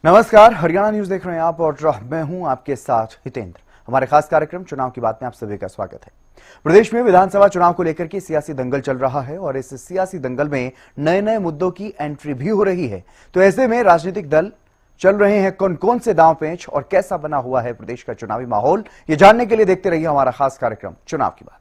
नमस्कार, हरियाणा न्यूज देख रहे हैं आप और मैं हूं आपके साथ हितेंद्र। हमारे खास कार्यक्रम चुनाव की बात में आप सभी का स्वागत है। प्रदेश में विधानसभा चुनाव को लेकर के सियासी दंगल चल रहा है और इस सियासी दंगल में नए नए मुद्दों की एंट्री भी हो रही है। तो ऐसे में राजनीतिक दल चल रहे हैं कौन कौन से दांव पेंच और कैसा बना हुआ है प्रदेश का चुनावी माहौल, ये जानने के लिए देखते रहिए हमारा खास कार्यक्रम चुनाव की बात।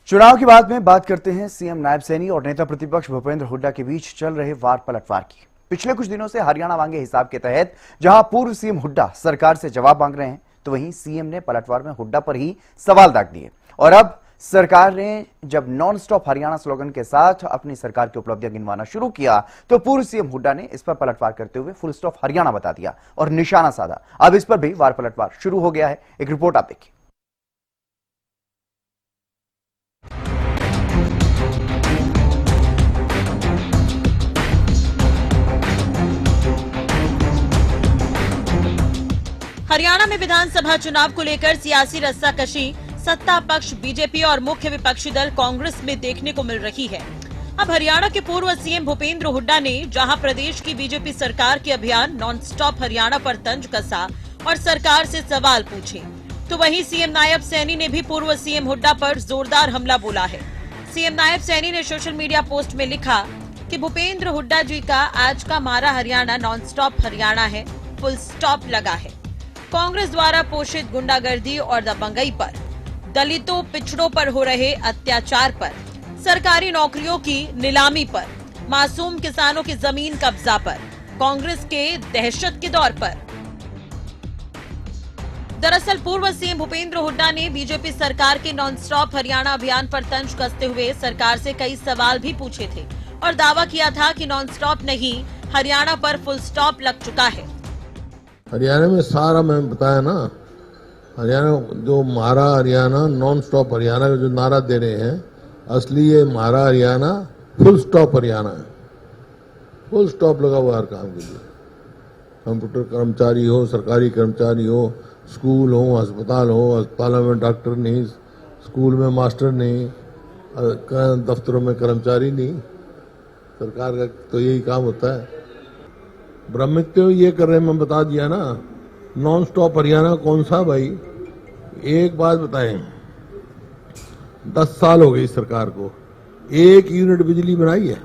चुनाव की बात करते हैं सीएम नायब सैनी और नेता प्रतिपक्ष भूपेंद्र हुड्डा के बीच चल रहे वार पलटवार की। पिछले कुछ दिनों से हरियाणा मांगे हिसाब के तहत जहां पूर्व सीएम हुड्डा सरकार से जवाब मांग रहे हैं, तो वहीं सीएम ने पलटवार में हुड्डा पर ही सवाल दाग दिए। और अब सरकार ने जब नॉन स्टॉप हरियाणा स्लोगन के साथ अपनी सरकार की उपलब्धियां गिनवाना शुरू किया, तो पूर्व सीएम हुड्डा ने इस पर पलटवार करते हुए फुल स्टॉप हरियाणा बता दिया और निशाना साधा। अब इस पर भी वार पलटवार शुरू हो गया है। एक रिपोर्ट आप देखिए। हरियाणा में विधानसभा चुनाव को लेकर सियासी रस्साकशी सत्ता पक्ष बीजेपी और मुख्य विपक्षी दल कांग्रेस में देखने को मिल रही है। अब हरियाणा के पूर्व सीएम भूपेंद्र हुड्डा ने जहां प्रदेश की बीजेपी सरकार के अभियान नॉन स्टॉप हरियाणा पर तंज कसा और सरकार से सवाल पूछे, तो वहीं सीएम नायब सैनी ने भी पूर्व सीएम हुड्डा पर जोरदार हमला बोला है। सीएम नायब सैनी ने सोशल मीडिया पोस्ट में लिखा कि भूपेंद्र हुड्डा जी का आज का मारा हरियाणा नॉन स्टॉप हरियाणा है, फुल स्टॉप लगा है। कांग्रेस द्वारा पोषित गुंडागर्दी और दबंगई पर, दलितों पिछड़ों पर हो रहे अत्याचार पर, सरकारी नौकरियों की नीलामी पर, मासूम किसानों की जमीन कब्जा पर, कांग्रेस के दहशत के दौर पर। दरअसल पूर्व सीएम भूपेंद्र हुड्डा ने बीजेपी सरकार के नॉन स्टॉप हरियाणा अभियान पर तंज कसते हुए सरकार से कई सवाल भी पूछे थे और दावा किया था कि नॉन स्टॉप नहीं, हरियाणा पर फुल स्टॉप लग चुका है। हरियाणा में सारा मैंने बताया ना, हरियाणा जो मारा हरियाणा नॉन स्टॉप हरियाणा का जो नारा दे रहे हैं, असली ये मारा हरियाणा फुल स्टॉप हरियाणा है। फुल स्टॉप लगा हुआ हर काम के लिए, कंप्यूटर कर्मचारी हो, सरकारी कर्मचारी हो, स्कूल हो, अस्पताल हो, अस्पतालों में डॉक्टर नहीं, स्कूल में मास्टर नहीं, दफ्तरों में कर्मचारी नहीं। सरकार का तो यही काम होता है। भ्रमित तो ये कर रहे हैं, मैं बता दिया ना। नॉन स्टॉप हरियाणा कौन सा भाई? एक बात बताएं, 10 साल हो गई सरकार को, 1 यूनिट बिजली बनाई है?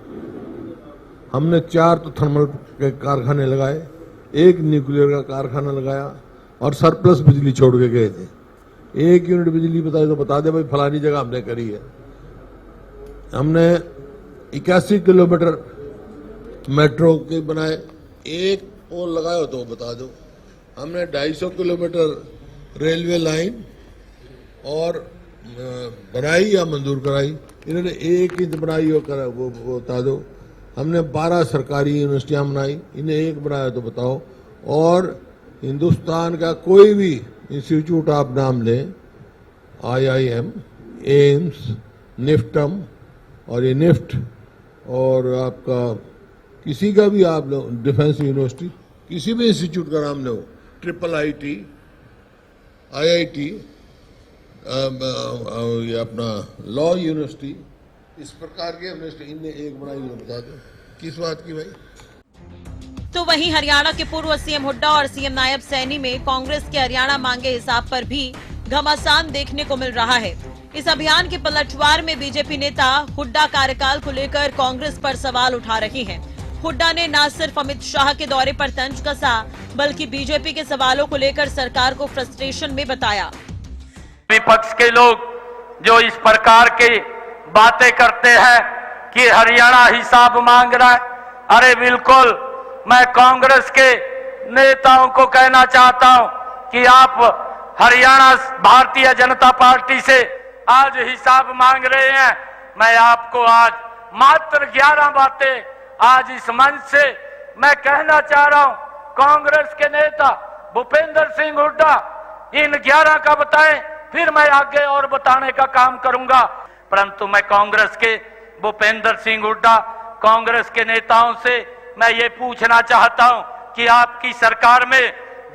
हमने 4 तो थर्मल के कारखाने लगाए, 1 न्यूक्लियर का कारखाना लगाया और सरप्लस बिजली छोड़ के गए थे। 1 यूनिट बिजली बताए तो बता दे भाई फलानी जगह हमने करी है। हमने 81 किलोमीटर मेट्रो के बनाए, 1 पोल लगाया तो बता दो। हमने 250 किलोमीटर रेलवे लाइन और बनाई या मंजूर कराई, इन्होंने 1 इंच बनाई हो करा वो बता दो। हमने 12 सरकारी यूनिवर्सिटियां बनाई, इन्हें 1 बनाया तो बताओ। और हिंदुस्तान का कोई भी इंस्टीट्यूट आप नाम लें, IIM, एम्स, निफ्टम और ये निफ्ट और आपका किसी का भी आप लो, डिफेंस यूनिवर्सिटी, किसी भी इंस्टीट्यूट का नाम लो, IIIT, IIT, ये अपना लॉ यूनिवर्सिटी, इस प्रकार के यूनिवर्सिटी इनने 1 बनाई हो बता दो, किस बात की भाई? तो वहीं हरियाणा के पूर्व सीएम हुड्डा और सीएम नायब सैनी में कांग्रेस के हरियाणा मांगे हिसाब पर भी घमासान देखने को मिल रहा है। इस अभियान के पलटवार में बीजेपी नेता हुड्डा कार्यकाल को लेकर कांग्रेस पर सवाल उठा रहे हैं। हुड्डा ने न सिर्फ अमित शाह के दौरे पर तंज कसा, बल्कि बीजेपी के सवालों को लेकर सरकार को फ्रस्ट्रेशन में बताया। विपक्ष के लोग जो इस प्रकार की बातें करते हैं कि हरियाणा हिसाब मांग रहा है, अरे बिल्कुल, मैं कांग्रेस के नेताओं को कहना चाहता हूं कि आप हरियाणा भारतीय जनता पार्टी से आज हिसाब मांग रहे हैं। मैं आपको आज मात्र 11 बातें आज इस मंच से मैं कहना चाह रहा हूं। कांग्रेस के नेता भूपेंद्र सिंह हुड्डा इन 11 का बताएं, फिर मैं आगे और बताने का काम करूंगा। परंतु मैं कांग्रेस के भूपेंद्र सिंह हुड्डा, कांग्रेस के नेताओं से मैं ये पूछना चाहता हूं कि आपकी सरकार में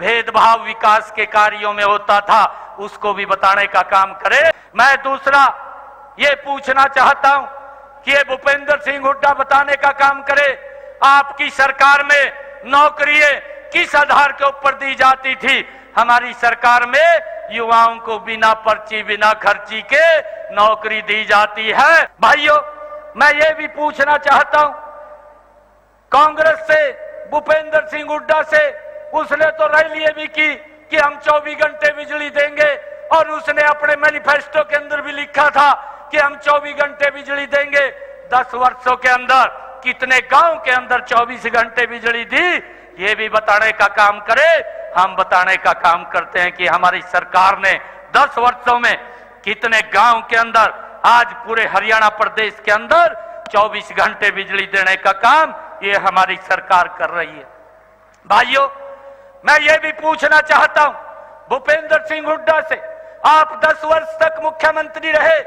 भेदभाव विकास के कार्यों में होता था, उसको भी बताने का काम करे। मैं दूसरा ये पूछना चाहता हूं कि ये भूपेंद्र सिंह हुड्डा बताने का काम करे, आपकी सरकार में नौकरियां किस आधार के ऊपर दी जाती थी? हमारी सरकार में युवाओं को बिना पर्ची बिना खर्ची के नौकरी दी जाती है। भाइयों, मैं ये भी पूछना चाहता हूं, कांग्रेस से भूपेंद्र सिंह हुड्डा से उसने तो रैली भी की कि हम 24 घंटे बिजली देंगे, और उसने अपने मैनिफेस्टो के अंदर भी लिखा था कि हम 24 घंटे बिजली देंगे। 10 वर्षों के अंदर कितने गांव के अंदर 24 घंटे बिजली दी, ये भी बताने का काम करे। हम बताने का काम करते हैं कि हमारी सरकार ने 10 वर्षों में कितने गांव के अंदर, आज पूरे हरियाणा प्रदेश के अंदर 24 घंटे बिजली देने का काम ये हमारी सरकार कर रही है। भाइयों, मैं ये भी पूछना चाहता हूं भूपेंद्र सिंह हुड्डा से, आप 10 वर्ष तक मुख्यमंत्री रहे,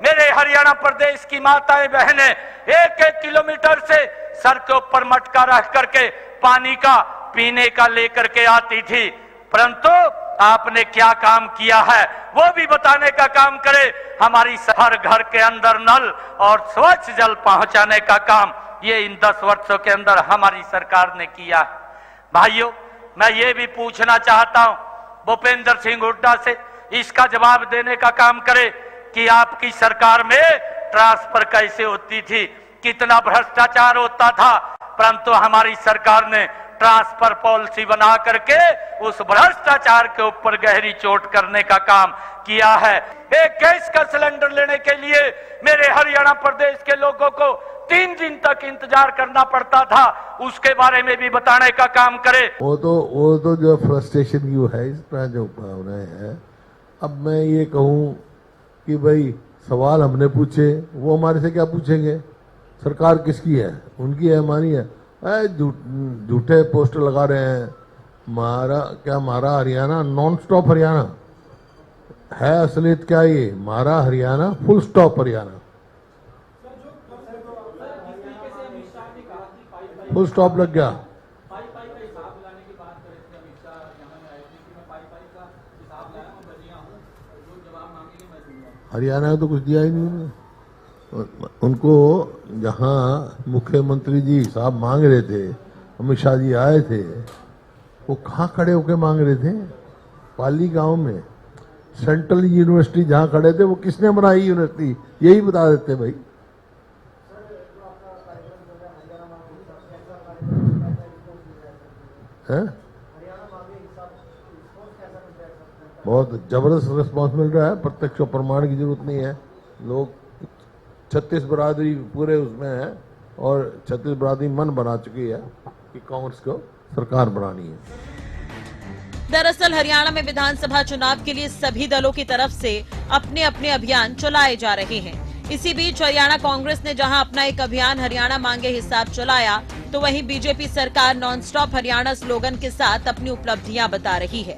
मेरे हरियाणा प्रदेश की माताएं बहनें 1-1 किलोमीटर से सर के ऊपर मटका रख करके पानी का पीने का लेकर के आती थी, परंतु आपने क्या काम किया है वो भी बताने का काम करे। हमारी हर घर के अंदर नल और स्वच्छ जल पहुंचाने का काम ये इन 10 वर्षों के अंदर हमारी सरकार ने किया है। भाइयों, मैं ये भी पूछना चाहता हूं भूपेंद्र सिंह हुड्डा से, इसका जवाब देने का काम करे कि आपकी सरकार में ट्रांसफर कैसे होती थी, कितना भ्रष्टाचार होता था, परंतु हमारी सरकार ने ट्रांसफर पॉलिसी बना करके उस भ्रष्टाचार के ऊपर गहरी चोट करने का काम किया है। एक गैस का सिलेंडर लेने के लिए मेरे हरियाणा प्रदेश के लोगों को 3 दिन तक इंतजार करना पड़ता था, उसके बारे में भी बताने का काम करे। वो तो जो फ्रस्ट्रेशन की है इस पर जो भावना है। अब मैं ये कहूँ कि भाई सवाल हमने पूछे, वो हमारे से क्या पूछेंगे? सरकार किसकी है? उनकी है, हमारी है? झूठे पोस्टर लगा रहे हैं। हमारा हरियाणा नॉन स्टॉप हरियाणा है, असलियत क्या ये? हमारा Haryana full stop Haryana, full stop लग गया। हरियाणा को तो कुछ दिया ही नहीं उन्होंने। उनको जहां मुख्यमंत्री जी साहब मांग रहे थे, अमित शाह जी आए थे, वो कहाँ खड़े होके मांग रहे थे? पाली गांव में। सेंट्रल यूनिवर्सिटी जहां खड़े थे, वो किसने बनाई यूनिवर्सिटी? यही बता देते भाई। है? बहुत जबरदस्त रिस्पॉन्स मिल रहा है, प्रत्यक्ष प्रमाण की जरूरत नहीं है। लोग 36 बरादरी पूरे उसमें है, और 36 बरादरी मन बना चुकी है कि कांग्रेस को सरकार बनानी है। दरअसल हरियाणा में विधानसभा चुनाव के लिए सभी दलों की तरफ से अपने अपने अभियान चलाए जा रहे हैं। इसी बीच हरियाणा कांग्रेस ने जहां अपना एक अभियान हरियाणा मांगे हिसाब चलाया, तो वहीं बीजेपी सरकार नॉन स्टॉप हरियाणा स्लोगन के साथ अपनी उपलब्धियां बता रही है।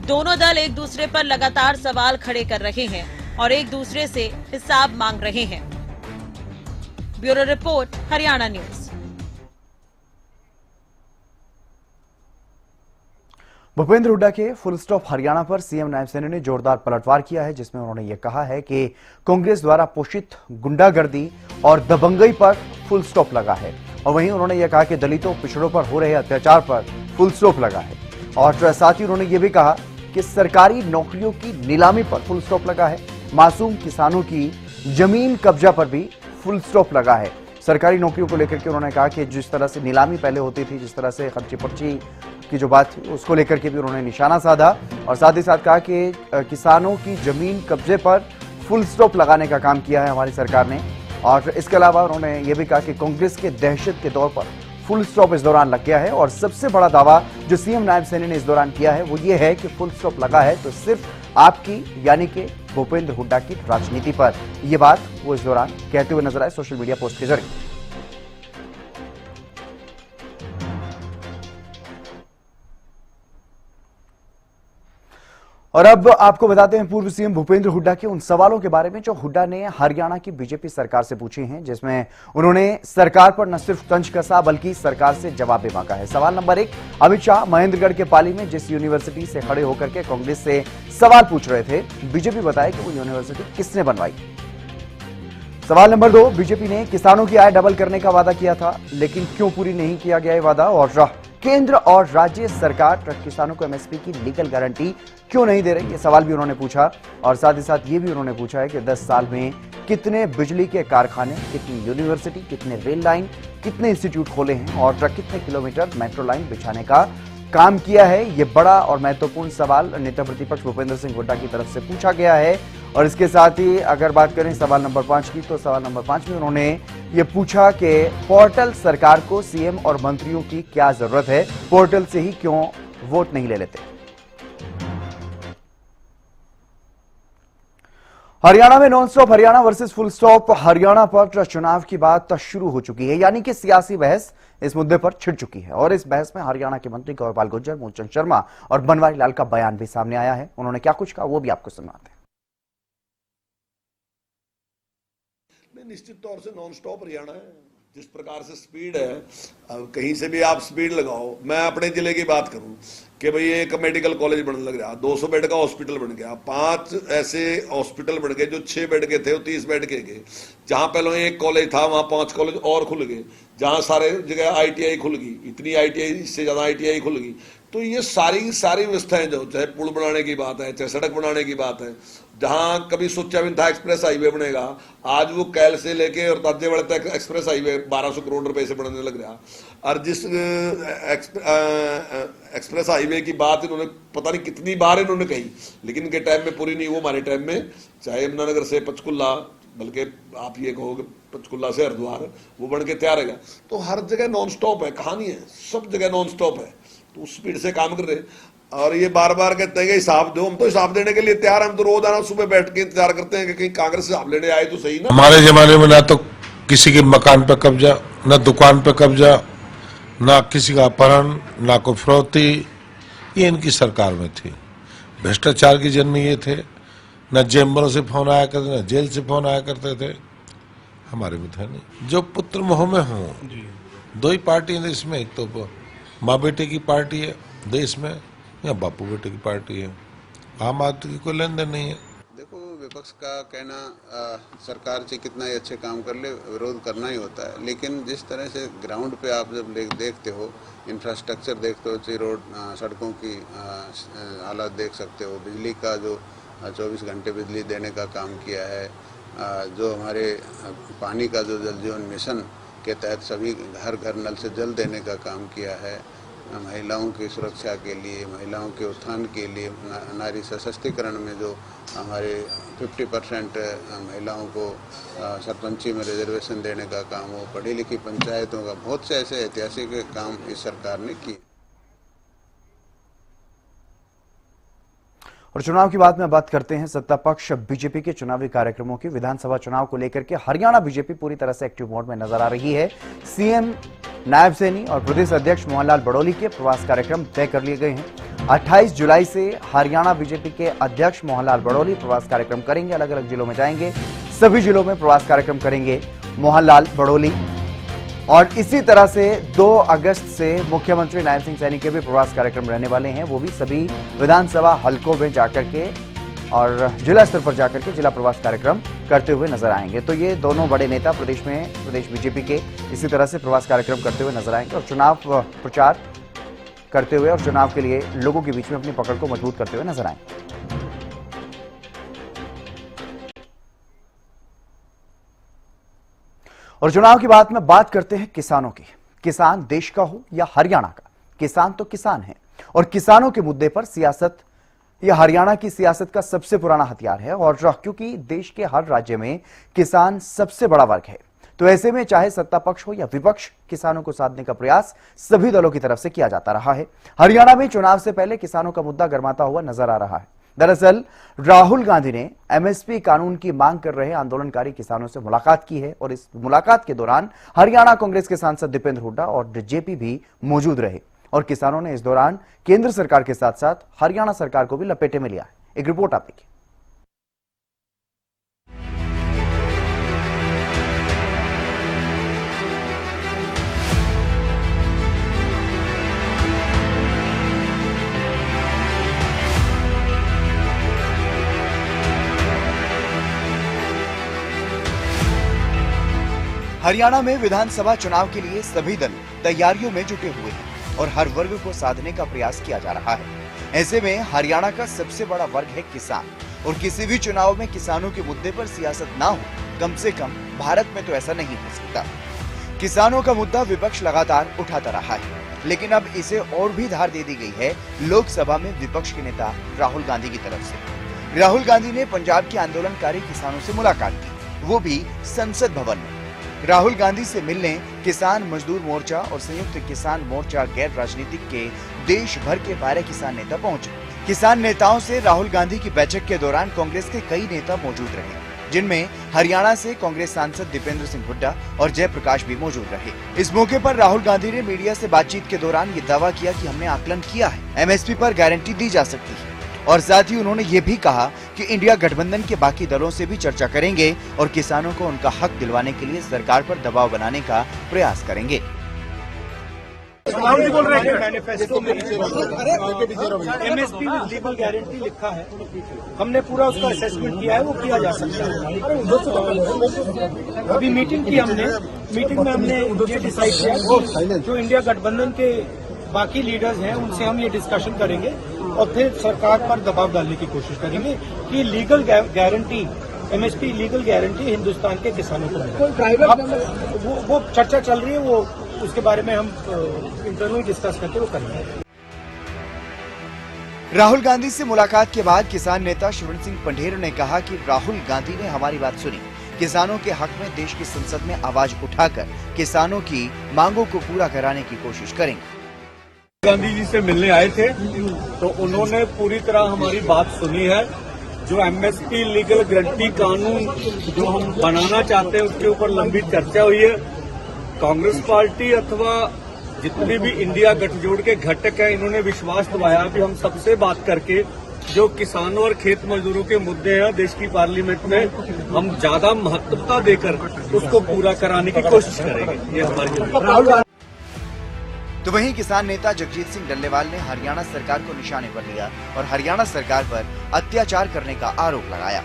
दोनों दल एक दूसरे पर लगातार सवाल खड़े कर रहे हैं और एक दूसरे से हिसाब मांग रहे हैं। Bureau report, Haryana news. Bhupendra Hooda के फुल स्टॉप हरियाणा पर सीएम नायब सैनी ने जोरदार पलटवार किया है, जिसमें उन्होंने ये कहा है कि कांग्रेस द्वारा पोषित गुंडागर्दी और दबंगई पर फुल स्टॉप लगा है, और वहीं उन्होंने ये कहा कि दलितों पिछड़ों पर हो रहे अत्याचार पर फुल स्टॉप लगा है। और साथ ही उन्होंने ये भी कहा कि सरकारी नौकरियों की नीलामी पर फुल स्टॉप लगा है, मासूम किसानों की जमीन कब्जा पर भी फुल स्टॉप लगा है। सरकारी नौकरियों को लेकर के उन्होंने कहा कि जिस तरह से नीलामी पहले होती थी, जिस तरह से खर्ची पर्ची की जो बात थी, उसको लेकर के भी उन्होंने निशाना साधा, और साथ ही साथ कहा कि किसानों की जमीन कब्जे पर फुल स्टॉप लगाने का काम किया है हमारी सरकार ने। और इसके अलावा उन्होंने ये भी कहा कि कांग्रेस के दहशत के दौर पर फुल स्टॉप इस दौरान लग गया है, और सबसे बड़ा दावा जो सीएम नायब सैनी ने इस दौरान किया है वो ये है कि फुल स्टॉप लगा है तो सिर्फ आपकी यानी कि भूपेंद्र हुड्डा की राजनीति पर। ये बात वो इस दौरान कहते हुए नजर आए सोशल मीडिया पोस्ट के जरिए। और अब आपको बताते हैं पूर्व सीएम भूपेंद्र हुड्डा के उन सवालों के बारे में जो हुड्डा ने हरियाणा की बीजेपी सरकार से पूछे हैं, जिसमें उन्होंने सरकार पर न सिर्फ तंज कसा बल्कि सरकार से जवाब भी मांगा है। सवाल नंबर 1, अमित शाह महेंद्रगढ़ के पाली में जिस यूनिवर्सिटी से खड़े होकर के कांग्रेस से सवाल पूछ रहे थे, बीजेपी बताए कि वो यूनिवर्सिटी किसने बनवाई। सवाल नंबर 2, बीजेपी ने किसानों की आय डबल करने का वादा किया था, लेकिन क्यों पूरी नहीं किया गया ये वादा, और केंद्र और राज्य सरकार किसानों को एमएसपी की लीगल गारंटी क्यों नहीं दे रही, ये सवाल भी उन्होंने पूछा। और साथ ही साथ ये भी उन्होंने पूछा है कि 10 साल में कितने बिजली के कारखाने, कितनी यूनिवर्सिटी, कितने रेल लाइन, कितने इंस्टीट्यूट खोले हैं और कितने किलोमीटर मेट्रो लाइन बिछाने का काम किया है। ये बड़ा और महत्वपूर्ण सवाल नेता प्रतिपक्ष भूपेंद्र सिंह हुड्डा की तरफ से पूछा गया है। और इसके साथ ही अगर बात करें सवाल नंबर 5 की, तो सवाल नंबर 5 में उन्होंने ये पूछा कि पोर्टल सरकार को सीएम और मंत्रियों की क्या जरूरत है, पोर्टल से ही क्यों वोट नहीं ले लेते। हरियाणा में non stop Haryana versus full stop Haryana पर चुनाव की बात शुरू हो चुकी है, यानी कि सियासी बहस इस मुद्दे पर छिड़ चुकी है। और इस बहस में हरियाणा के मंत्री गौरपाल गुर्जर, मूलचंद शर्मा और बनवारी लाल का बयान भी सामने आया है। उन्होंने क्या कुछ कहा वो भी आपको सुनाते हैं। निश्चित तौर से नॉन स्टॉप हरियाणा है। जिस प्रकार से स्पीड है, अब कहीं से भी आप स्पीड लगाओ। मैं अपने जिले की बात करूं कि भाई एक मेडिकल कॉलेज बनने लग रहा, 200 बेड का हॉस्पिटल बन गया, 5 ऐसे हॉस्पिटल बन गए जो 6 बेड के थे वो 30 बेड के गए। जहां पहले एक कॉलेज था वहां 5 कॉलेज और खुल गए। जहां सारे जगह आईटीआई खुल गई, इतनी आईटीआई, इससे ज्यादा आईटीआई खुल गई। तो ये सारी व्यवस्थाएं, जो चाहे पुल बनाने की बात है, चाहे सड़क बनाने की बात है, जहां कभी सोचा भी था एक्सप्रेस हाईवे बनेगा, आज वो कैल से लेके और ताजेवाड़े तक एक्सप्रेस हाईवे 1200 करोड़ रुपए से बनने लग रहा। और जिस एक्सप्रेस हाईवे की बात इन्होंने पता नहीं कितनी बार इन्होंने कही, लेकिन इनके टाइम में पूरी नहीं। वो हमारे टाइम में चाहे यमुनानगर से पंचकुला, बल्कि आप ये कहोगे पंचकुला से हरिद्वार, वो बन के तैयार है। तो हर जगह नॉन स्टॉप है, कहानी है, सब जगह नॉन स्टॉप है। तो उस स्पीड से काम कर रहे। और ये बार बार कहते हैं कि हिसाब दो, हम तो हिसाब देने के लिए तैयार। हम तो रोजाना सुबह बैठ के इंतजार करते हैं कि कहीं कांग्रेस हिसाब लेने आए तो सही ना। हमारे जमाने में ना तो किसी के मकान पे कब्जा, ना दुकान पे कब्जा, ना किसी का अपहरण, ना कोई फिरौती, ये इनकी सरकार में थी। भ्रष्टाचार की जन्म ये थे, न चैम्बरों से फोन आया करते, न जेल से फोन आया करते थे। हमारे में था नहीं। जो पुत्र मोह में हो, 2 ही पार्टी है देश में, एक तो माँ बेटे की पार्टी है देश में, या बापू बेटे की पार्टी है। आम आदमी की कोई लेन देन नहीं है। देखो, विपक्ष का कहना सरकार से कितना ही अच्छे काम कर ले, विरोध करना ही होता है। लेकिन जिस तरह से ग्राउंड पे आप जब देखते हो, इंफ्रास्ट्रक्चर देखते हो, रोड, सड़कों की हालत देख सकते हो, बिजली का जो 24 घंटे बिजली देने का काम किया है, जो हमारे पानी का जो जल जीवन मिशन के तहत सभी घर घर नल से जल देने का काम किया है, महिलाओं की सुरक्षा के लिए, महिलाओं के उत्थान के लिए, नारी सशक्तिकरण में जो हमारे 50% महिलाओं को सरपंची में रिजर्वेशन देने का काम हो, पढ़ी लिखी पंचायतों का, बहुत से ऐसे ऐतिहासिक काम इस सरकार ने किए। और चुनाव की बात में बात करते हैं सत्ता पक्ष बीजेपी के चुनावी कार्यक्रमों की। विधानसभा चुनाव को लेकर के हरियाणा बीजेपी पूरी तरह से एक्टिव मोड में नजर आ रही है। सीएम नायब सैनी और प्रदेश अध्यक्ष मोहनलाल बड़ौली के प्रवास कार्यक्रम तय कर लिए गए हैं। 28 जुलाई से हरियाणा बीजेपी के अध्यक्ष मोहनलाल बड़ौली प्रवास कार्यक्रम करेंगे, अलग अलग जिलों में जाएंगे, सभी जिलों में प्रवास कार्यक्रम करेंगे मोहनलाल बड़ौली। और इसी तरह से 2 अगस्त से मुख्यमंत्री नायब सिंह सैनी के भी प्रवास कार्यक्रम रहने वाले हैं। वो भी सभी विधानसभा हलकों में जाकर के और जिला स्तर पर जाकर के जिला प्रवास कार्यक्रम करते हुए नजर आएंगे। तो ये दोनों बड़े नेता प्रदेश बीजेपी के इसी तरह से प्रवास कार्यक्रम करते हुए नजर आएंगे और चुनाव प्रचार करते हुए और चुनाव के लिए लोगों के बीच में अपनी पकड़ को मजबूत करते हुए नजर आएंगे। और चुनाव की बात में बात करते हैं किसानों की। किसान देश का हो या हरियाणा का, किसान तो किसान है और किसानों के मुद्दे पर सियासत यह हरियाणा की सियासत का सबसे पुराना हथियार है। और क्योंकि देश के हर राज्य में किसान सबसे बड़ा वर्ग है, तो ऐसे में चाहे सत्ता पक्ष हो या विपक्ष, किसानों को साधने का प्रयास सभी दलों की तरफ से किया जाता रहा है। हरियाणा में चुनाव से पहले किसानों का मुद्दा गरमाता हुआ नजर आ रहा है। दरअसल राहुल गांधी ने एमएसपी कानून की मांग कर रहे आंदोलनकारी किसानों से मुलाकात की है और इस मुलाकात के दौरान हरियाणा कांग्रेस के सांसद दीपेंद्र हुड्डा और जेपी भी मौजूद रहे और किसानों ने इस दौरान केंद्र सरकार के साथ साथ हरियाणा सरकार को भी लपेटे में लिया है। एक रिपोर्ट आप देखिए। हरियाणा में विधानसभा चुनाव के लिए सभी दल तैयारियों में जुटे हुए हैं और हर वर्ग को साधने का प्रयास किया जा रहा है। ऐसे में हरियाणा का सबसे बड़ा वर्ग है किसान और किसी भी चुनाव में किसानों के मुद्दे पर सियासत ना हो, कम से कम भारत में तो ऐसा नहीं हो सकता। किसानों का मुद्दा विपक्ष लगातार उठाता रहा है, लेकिन अब इसे और भी धार दे दी गई है लोकसभा में विपक्ष के नेता राहुल गांधी की तरफ से। राहुल गांधी ने पंजाब के आंदोलनकारी किसानों से मुलाकात की, वो भी संसद भवन में। राहुल गांधी से मिलने किसान मजदूर मोर्चा और संयुक्त किसान मोर्चा गैर राजनीतिक के देश भर के 12 किसान नेता पहुंचे। किसान नेताओं से राहुल गांधी की बैठक के दौरान कांग्रेस के कई नेता मौजूद रहे, जिनमें हरियाणा से कांग्रेस सांसद दीपेंद्र सिंह हुड्डा और जयप्रकाश भी मौजूद रहे। इस मौके पर राहुल गांधी ने मीडिया से बातचीत के दौरान ये दावा किया कि हमने आकलन किया है, एमएसपी पर गारंटी दी जा सकती है, और साथ ही उन्होंने ये भी कहा कि इंडिया गठबंधन के बाकी दलों से भी चर्चा करेंगे और किसानों को उनका हक दिलवाने के लिए सरकार पर दबाव बनाने का प्रयास करेंगे। एमएसपी में लीगल गारंटी लिखा है, हमने पूरा उसका असेसमेंट किया है, वो किया जा सकता है। अभी मीटिंग की हमने, मीटिंग में हमने ये डिसाइड किया कि जो इंडिया गठबंधन के बाकी लीडर्स हैं उनसे हम ये डिस्कशन करेंगे और फिर सरकार पर दबाव डालने की कोशिश करेंगे कि legal guarantee, MSP legal guarantee Hindustan के किसानों को मिले। वो चर्चा चल रही है, वो उसके बारे में हम इंटरव्यू डिस्कस करके वो करेंगे। राहुल गांधी से मुलाकात के बाद किसान नेता शिवराज सिंह पंढेर ने कहा कि राहुल गांधी ने हमारी बात सुनी, किसानों के हक में देश की संसद में आवाज उठाकर किसानों की मांगों को पूरा कराने की कोशिश करेंगे। गांधी जी से मिलने आए थे तो उन्होंने पूरी तरह हमारी बात सुनी है। जो एमएसपी लीगल गारंटी कानून जो हम बनाना चाहते हैं उसके ऊपर लंबी चर्चा हुई है। कांग्रेस पार्टी अथवा जितने भी इंडिया गठजोड़ के घटक हैं, इन्होंने विश्वास दिलाया कि हम सबसे बात करके जो किसानों और खेत मजदूरों के मुद्दे हैं देश की पार्लियामेंट में हम ज्यादा महत्वता देकर उसको पूरा कराने की कोशिश करेंगे। ये हमारी। तो वहीं किसान नेता जगजीत सिंह डल्लेवाल ने हरियाणा सरकार को निशाने पर लिया और हरियाणा सरकार पर अत्याचार करने का आरोप लगाया।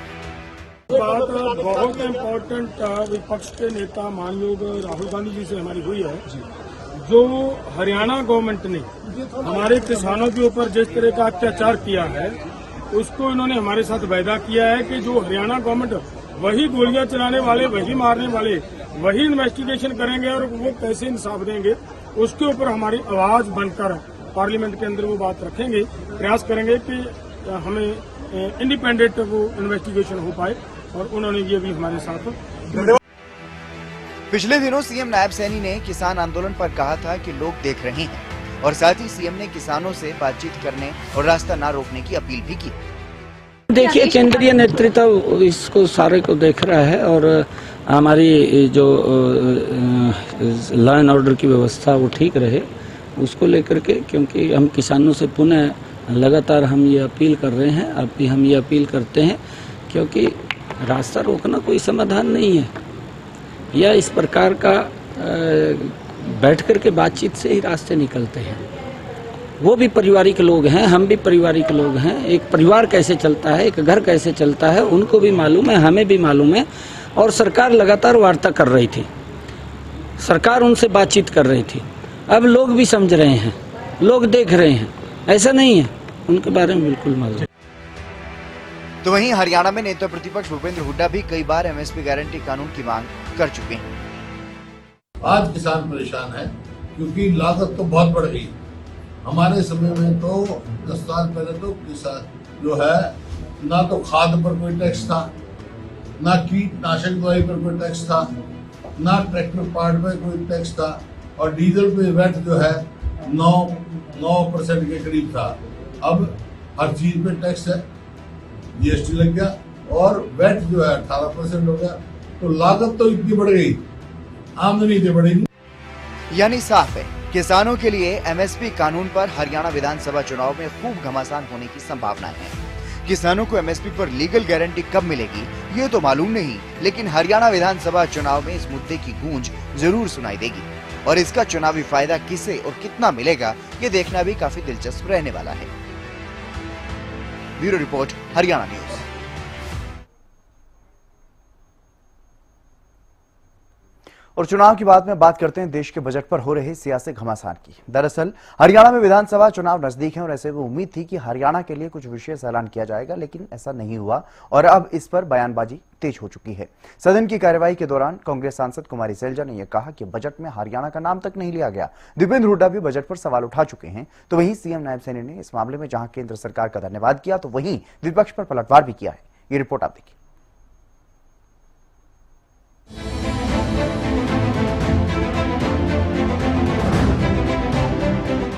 बात बहुत इम्पोर्टेंट विपक्ष के नेता मानयोग राहुल गांधी जी से हमारी हुई है। जो हरियाणा गवर्नमेंट ने हमारे किसानों के ऊपर जिस तरह का अत्याचार किया है, उसको इन्होंने हमारे साथ वायदा किया है कि जो हरियाणा गवर्नमेंट वही गोलियां चलाने वाले, वही मारने वाले, वही इन्वेस्टिगेशन करेंगे और वो कैसे इंसाफ देंगे, उसके ऊपर हमारी आवाज बनकर पार्लियामेंट के अंदर वो बात रखेंगे। प्रयास करेंगे कि हमें इंडिपेंडेंट वो इन्वेस्टिगेशन हो पाए और उन्होंने ये भी हमारे साथ। पिछले दिनों सीएम नायब सैनी ने किसान आंदोलन पर कहा था कि लोग देख रहे हैं और साथ ही सीएम ने किसानों से बातचीत करने और रास्ता न रोकने की अपील भी की। देखिए, केंद्रीय नेतृत्व इसको सारे को देख रहा है और हमारी जो लॉ एंड ऑर्डर की व्यवस्था वो ठीक रहे उसको लेकर के, क्योंकि हम किसानों से पुनः लगातार हम ये अपील कर रहे हैं। अभी हम ये अपील करते हैं क्योंकि रास्ता रोकना कोई समाधान नहीं है, या इस प्रकार का बैठ कर के बातचीत से ही रास्ते निकलते हैं। वो भी पारिवारिक लोग हैं, हम भी पारिवारिक लोग हैं। एक परिवार कैसे चलता है, एक घर कैसे चलता है, उनको भी मालूम है, हमें भी मालूम है। और सरकार लगातार वार्ता कर रही थी, सरकार उनसे बातचीत कर रही थी। अब लोग भी समझ रहे हैं, लोग देख रहे हैं, ऐसा नहीं है, उनके बारे में बिल्कुल मालूम। तो वहीं हरियाणा में नेता प्रतिपक्ष भूपेंद्र हुड्डा भी कई बार एमएसपी गारंटी कानून की मांग कर चुके हैं। आज किसान परेशान है क्योंकि लागत तो बहुत बढ़ गई। हमारे समय में तो 10 साल पहले तो किसान जो है ना तो खाद पर कोई टैक्स था, ना कीटनाशक दवाई पर कोई टैक्स था, ना ट्रैक्टर पार्ट पर कोई टैक्स था, और डीजल पे वैट जो है 9% के करीब था। अब हर चीज पे टैक्स है, जीएसटी लग गया और वैट जो है 18% हो गया। तो लागत तो इतनी बढ़ गई, आमदनी इतनी बढ़ेगी। यानी साफ है, किसानों के लिए एमएसपी कानून पर हरियाणा विधानसभा चुनाव में खूब घमासान होने की संभावना है। किसानों को एमएसपी पर लीगल गारंटी कब मिलेगी ये तो मालूम नहीं, लेकिन हरियाणा विधानसभा चुनाव में इस मुद्दे की गूंज जरूर सुनाई देगी और इसका चुनावी फायदा किसे और कितना मिलेगा ये देखना भी काफी दिलचस्प रहने वाला है। Bureau report, Haryana news. और चुनाव की बात करते हैं देश के बजट पर हो रहे सियासी घमासान की। दरअसल हरियाणा में विधानसभा चुनाव नजदीक है और ऐसे में उम्मीद थी कि हरियाणा के लिए कुछ विशेष ऐलान किया जाएगा, लेकिन ऐसा नहीं हुआ और अब इस पर बयानबाजी तेज हो चुकी है। सदन की कार्यवाही के दौरान कांग्रेस सांसद कुमारी सैलजा ने यह कहा कि बजट में हरियाणा का नाम तक नहीं लिया गया। दीपेंद्र हुड्डा भी बजट पर सवाल उठा चुके हैं, तो वहीं सीएम नायब सैनी ने इस मामले में जहां केंद्र सरकार का धन्यवाद किया तो वहीं विपक्ष पर पलटवार भी किया है। ये रिपोर्ट आप देखिए।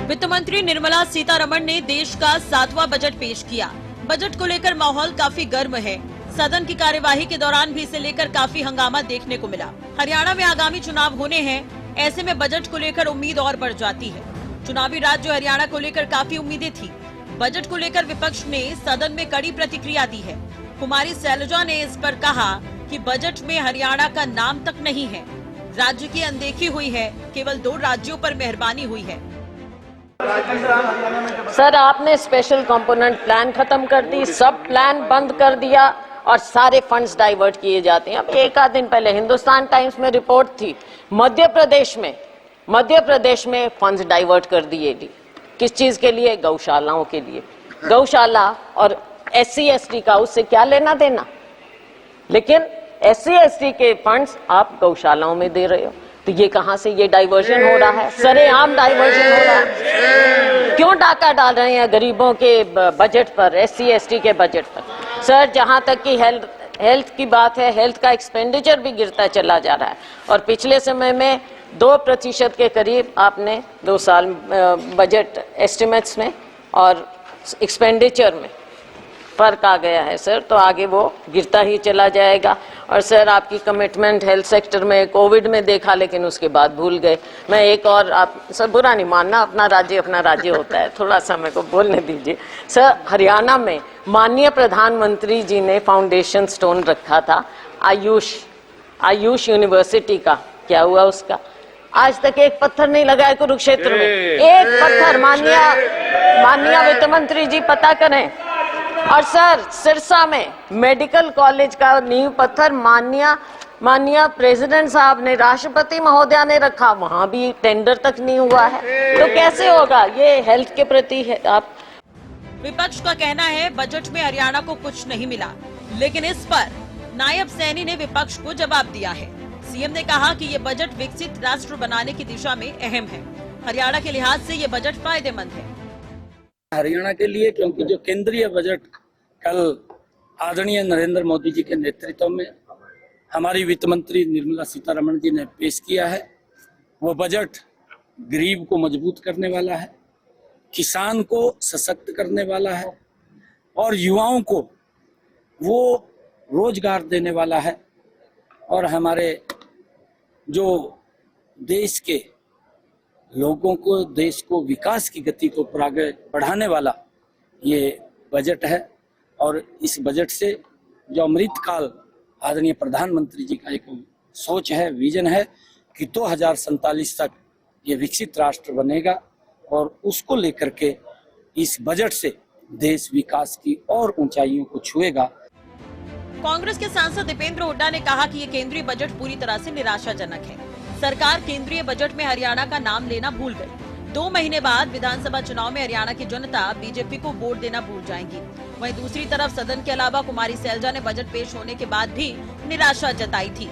वित्त मंत्री निर्मला सीतारमण ने देश का 7वां बजट पेश किया। बजट को लेकर माहौल काफी गर्म है। सदन की कार्यवाही के दौरान भी इसे लेकर काफी हंगामा देखने को मिला। हरियाणा में आगामी चुनाव होने हैं, ऐसे में बजट को लेकर उम्मीद और बढ़ जाती है। चुनावी राज्य हरियाणा को लेकर काफी उम्मीदें थी। बजट को लेकर विपक्ष ने सदन में कड़ी प्रतिक्रिया दी है। कुमारी सैलजा ने इस पर कहा कि बजट में हरियाणा का नाम तक नहीं है, राज्य की अनदेखी हुई है, केवल 2 राज्यों पर मेहरबानी हुई है। सर, आपने स्पेशल कंपोनेंट प्लान खत्म कर दी, सब प्लान बंद कर दिया और सारे फंड्स डाइवर्ट किए जाते हैं। अब एक आध दिन पहले हिंदुस्तान टाइम्स में रिपोर्ट थी, मध्य प्रदेश में फंड्स डाइवर्ट कर दिए। किस चीज के लिए? गौशालाओं के लिए। गौशाला और SC/ST का उससे क्या लेना देना, लेकिन SC/ST के फंड्स आप गौशालाओं में दे रहे हो, तो ये कहां से ये डाइवर्जन हो रहा है? सरेआम डाइवर्जन हो रहा है। क्यों डाका डाल रहे हैं गरीबों के बजट पर, SC/ST के बजट पर? सर, जहां तक कि हेल्थ की बात है, हेल्थ का एक्सपेंडिचर भी गिरता चला जा रहा है और पिछले समय में 2% के करीब आपने 2 साल बजट एस्टिमेट्स में और एक्सपेंडिचर में फर्क आ गया है सर, तो आगे वो गिरता ही चला जाएगा। और सर, आपकी कमिटमेंट हेल्थ सेक्टर में कोविड में देखा, लेकिन उसके बाद भूल गए। मैं एक और, आप सर बुरा नहीं मानना, अपना राज्य होता है, थोड़ा सा मेरे को बोलने दीजिए। सर, हरियाणा में माननीय प्रधानमंत्री जी ने फाउंडेशन स्टोन रखा था आयुष यूनिवर्सिटी का, क्या हुआ उसका? आज तक एक पत्थर नहीं लगा है कुरुक्षेत्र में, एक पत्थर। माननीय वित्त मंत्री जी पता करें। और सर, सिरसा में मेडिकल कॉलेज का नींव पत्थर माननीय प्रेसिडेंट साहब ने, राष्ट्रपति महोदया ने रखा, वहां भी टेंडर तक नहीं हुआ है, तो कैसे होगा? ये हेल्थ के प्रति है। आप विपक्ष का कहना है बजट में हरियाणा को कुछ नहीं मिला, लेकिन इस पर नायब सैनी ने विपक्ष को जवाब दिया है। सीएम ने कहा कि ये बजट विकसित राष्ट्र बनाने की दिशा में अहम है। हरियाणा के लिहाज से ये बजट फायदेमंद है हरियाणा के लिए, क्योंकि जो केंद्रीय बजट कल आदरणीय नरेंद्र मोदी जी के नेतृत्व में हमारी वित्त मंत्री निर्मला सीतारमण जी ने पेश किया है, वो बजट गरीब को मजबूत करने वाला है, किसान को सशक्त करने वाला है और युवाओं को वो रोजगार देने वाला है और हमारे जो देश के लोगों को, देश को विकास की गति को आगे बढ़ाने वाला ये बजट है। और इस बजट से जो अमृतकाल आदरणीय प्रधानमंत्री जी का एक सोच है, विजन है कि 2047 तक ये विकसित राष्ट्र बनेगा और उसको लेकर के इस बजट से देश विकास की और ऊंचाइयों को छुएगा। कांग्रेस के सांसद दीपेंद्र हुड्डा ने कहा कि ये केंद्रीय बजट पूरी तरह से निराशाजनक है। सरकार केंद्रीय बजट में हरियाणा का नाम लेना भूल गई। 2 महीने बाद विधानसभा चुनाव में हरियाणा की जनता बीजेपी को वोट देना भूल जाएंगी। वहीं दूसरी तरफ सदन के अलावा कुमारी सैलजा ने बजट पेश होने के बाद भी निराशा जताई थी।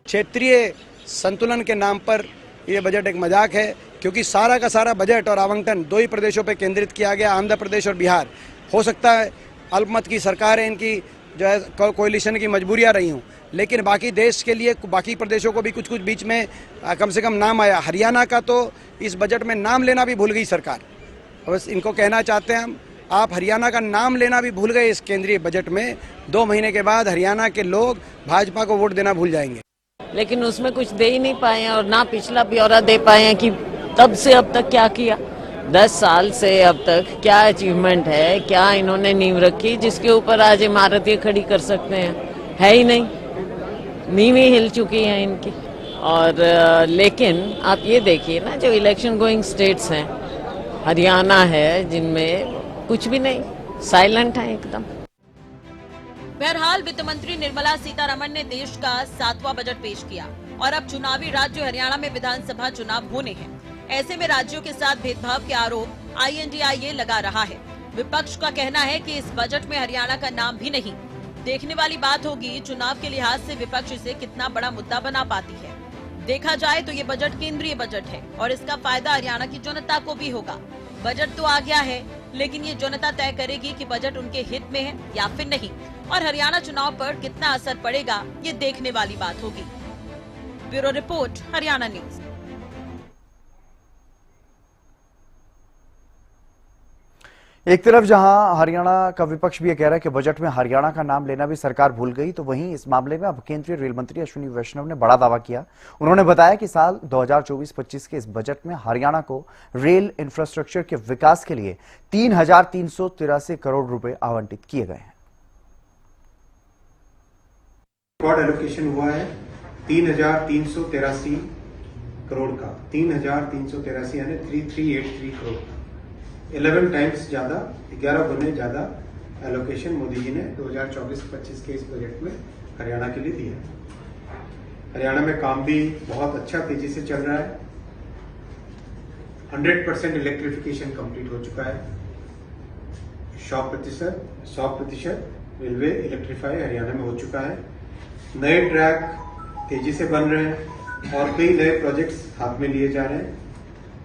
क्षेत्रीय संतुलन के नाम पर ये बजट एक मजाक है, क्योंकि सारा का सारा बजट और आवंटन 2 ही प्रदेशों पर केंद्रित किया गया, आंध्र प्रदेश और बिहार। हो सकता है अल्पमत की सरकार है, इनकी जो है कोalition की मजबूरियां रही हूँ, लेकिन बाकी देश के लिए बाकी प्रदेशों को भी कुछ बीच में कम से कम नाम आया। हरियाणा का तो इस बजट में नाम लेना भी भूल गई सरकार। बस इनको कहना चाहते हैं हम, आप हरियाणा का नाम लेना भी भूल गए इस केंद्रीय बजट में। 2 महीने के बाद हरियाणा के लोग भाजपा को वोट देना भूल जाएंगे। लेकिन उसमें कुछ दे ही नहीं पाए हैं और ना पिछला ब्यौरा दे पाए हैं कि तब से अब तक क्या किया। 10 साल से अब तक क्या अचीवमेंट है, क्या इन्होंने नींव रखी जिसके ऊपर आज इमारत ये खड़ी कर सकते हैं? है ही नहीं, नींव ही हिल चुकी है इनकी। और लेकिन आप ये देखिए ना, जो इलेक्शन गोइंग स्टेट्स हैं, हरियाणा है, जिनमें कुछ भी नहीं, साइलेंट है एकदम। बहरहाल वित्त मंत्री निर्मला सीतारमण ने देश का 7वां बजट पेश किया और अब चुनावी राज्य हरियाणा में विधानसभा चुनाव होने हैं। ऐसे में राज्यों के साथ भेदभाव के आरोप INDIA लगा रहा है। विपक्ष का कहना है कि इस बजट में हरियाणा का नाम भी नहीं। देखने वाली बात होगी चुनाव के लिहाज से विपक्ष इसे कितना बड़ा मुद्दा बना पाती है। देखा जाए तो ये बजट केंद्रीय बजट है और इसका फायदा हरियाणा की जनता को भी होगा। बजट तो आ गया है, लेकिन ये जनता तय करेगी कि बजट उनके हित में है या फिर नहीं, और हरियाणा चुनाव पर कितना असर पड़ेगा ये देखने वाली बात होगी। Bureau report, Haryana news. एक तरफ जहां हरियाणा का विपक्ष भी ये कह रहा है कि बजट में हरियाणा का नाम लेना भी सरकार भूल गई, तो वहीं इस मामले में अब केंद्रीय रेल मंत्री अश्विनी वैष्णव ने बड़ा दावा किया। उन्होंने बताया कि साल 2024-25 के इस बजट में हरियाणा को रेल इंफ्रास्ट्रक्चर के विकास के लिए 3,383 करोड़ रुपए आवंटित किए गए हैं। रिकॉर्ड एलोकेशन हुआ है 3,383 करोड़ का, 3,383 यानी 3,383 करोड़, 11 टाइम्स ज्यादा, 11 गुने ज्यादा एलोकेशन मोदी जी ने 2024-25 के इस बजट में हरियाणा के लिए दिया है। हरियाणा में काम भी बहुत अच्छा तेजी से चल रहा है। 100% इलेक्ट्रिफिकेशन कंप्लीट हो चुका है। 100% रेलवे इलेक्ट्रीफाई हरियाणा में हो चुका है। नए ट्रैक तेजी से बन रहे हैं और कई नए प्रोजेक्ट्स हाथ में लिए जा रहे हैं।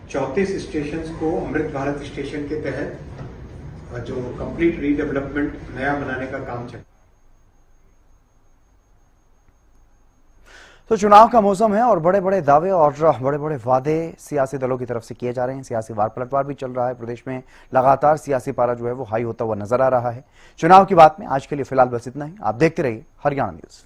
34 स्टेशंस को अमृत भारत स्टेशन के तहत जो कंप्लीट रीडेवलपमेंट नया बनाने का काम चल। तो चुनाव का मौसम है और बड़े बड़े दावे और बड़े बड़े वादे सियासी दलों की तरफ से किए जा रहे हैं। सियासी वार पलटवार भी चल रहा है। प्रदेश में लगातार सियासी पारा जो है वो हाई होता हुआ नजर आ रहा है। चुनाव की बात में आज के लिए फिलहाल बस इतना ही। आप देखते रहिए हरियाणा न्यूज।